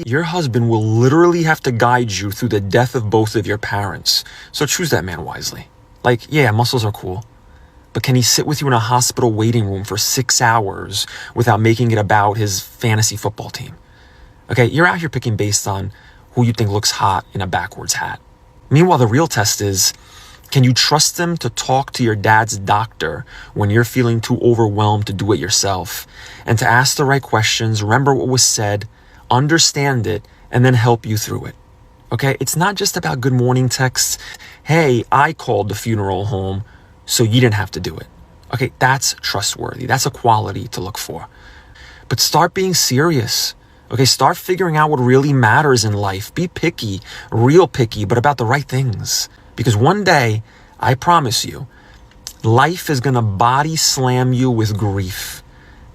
Your husband will literally have to guide you through the death of both of your parents. So choose that man wisely. Like, yeah, muscles are cool. But can he sit with you in a hospital waiting room for 6 hours without making it about his fantasy football team? Okay, you're out here picking based on who you think looks hot in a backwards hat. Meanwhile, the real test is, can you trust them to talk to your dad's doctor when you're feeling too overwhelmed to do it yourself? And to ask the right questions, remember what was said, understand it, and then help you through it. Okay, it's not just about good morning texts. Hey, I called the funeral home, so you didn't have to do it. Okay, that's trustworthy. That's a quality to look for. But start being serious. Okay, start figuring out what really matters in life. Be picky, real picky, but about the right things. Because one day, I promise you, life is gonna body slam you with grief.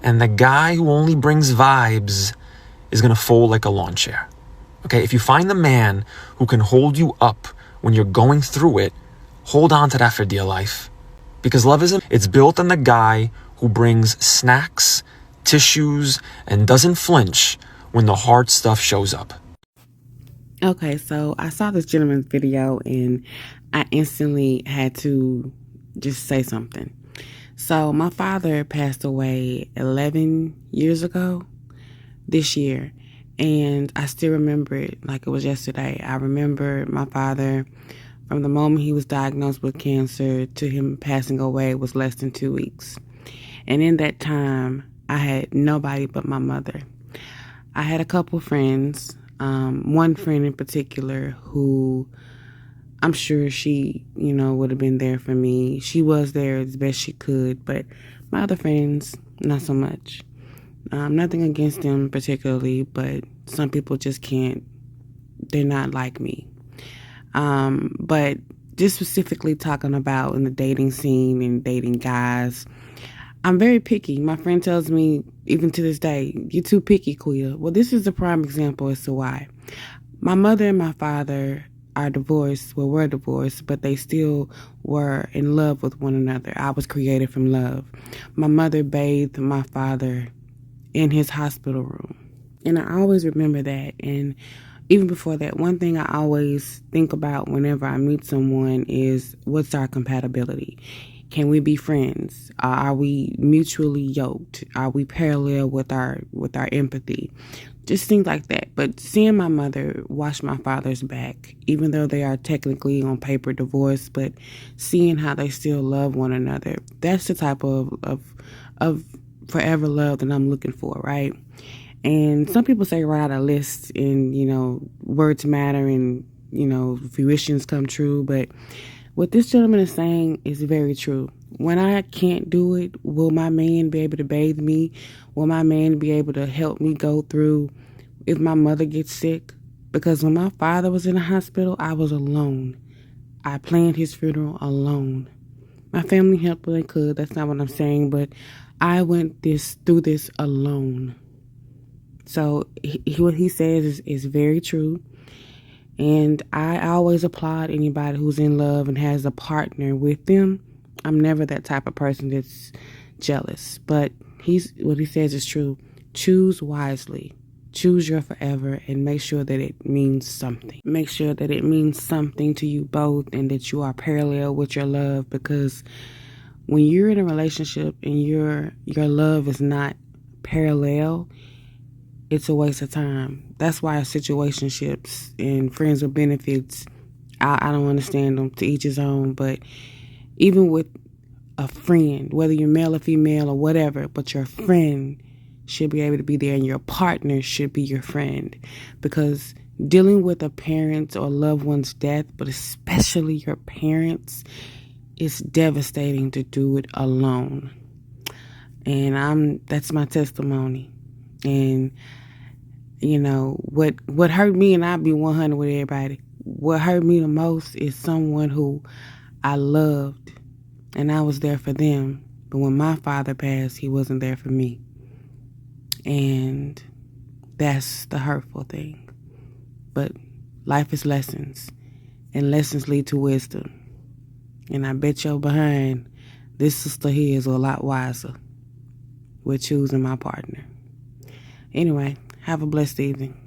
And the guy who only brings vibes is gonna fold like a lawn chair. Okay, if you find the man who can hold you up when you're going through it, hold on to that for dear life. Because love it's built on the guy who brings snacks, tissues, and doesn't flinch when the hard stuff shows up. Okay, so I saw this gentleman's video and I instantly had to just say something. So my father passed away 11 years ago this year, and I still remember it like it was yesterday. I remember my father from the moment he was diagnosed with cancer to him passing away was less than 2 weeks. And in that time, I had nobody but my mother. I had a couple friends, one friend in particular who I'm sure she, would have been there for me. She was there as best she could, but my other friends, not so much. Nothing against them particularly, but some people just can't, they're not like me. But just specifically talking about in the dating scene and dating guys, I'm very picky. My friend tells me, even to this day, you're too picky, Quia. Well, this is a prime example as to why. My mother and my father are divorced, were divorced, but they still were in love with one another. I was created from love. My mother bathed my father in his hospital room. And I always remember that. And even before that, one thing I always think about whenever I meet someone is, what's our compatibility? Can we be friends? Are we mutually yoked? Are we parallel with our empathy? Just things like that. But seeing my mother wash my father's back, even though they are technically on paper divorced, but seeing how they still love one another, that's the type of forever love that I'm looking for, right? And some people say write a list and, words matter and, fruitions come true. But what this gentleman is saying is very true. When I can't do it, will my man be able to bathe me? Will my man be able to help me go through if my mother gets sick? Because when my father was in the hospital, I was alone. I planned his funeral alone. My family helped when they could. That's not what I'm saying. But I went through this alone. So what he says is very true. And I always applaud anybody who's in love and has a partner with them. I'm never that type of person that's jealous. But what he says is true. Choose wisely. Choose your forever and make sure that it means something. Make sure that it means something to you both and that you are parallel with your love. Because when you're in a relationship and your love is not parallel, it's a waste of time. That's why situationships and friends with benefits, I don't understand them, to each his own. But even with a friend, whether you're male or female or whatever, but your friend should be able to be there and your partner should be your friend. Because dealing with a parent or loved one's death, but especially your parents, it's devastating to do it alone. And that's my testimony. And what hurt me, and I'll be 100 with everybody, what hurt me the most is someone who I loved and I was there for them. But when my father passed, he wasn't there for me. And that's the hurtful thing. But life is lessons, and lessons lead to wisdom. And I bet your behind, this sister here is a lot wiser with choosing my partner. Anyway, have a blessed evening.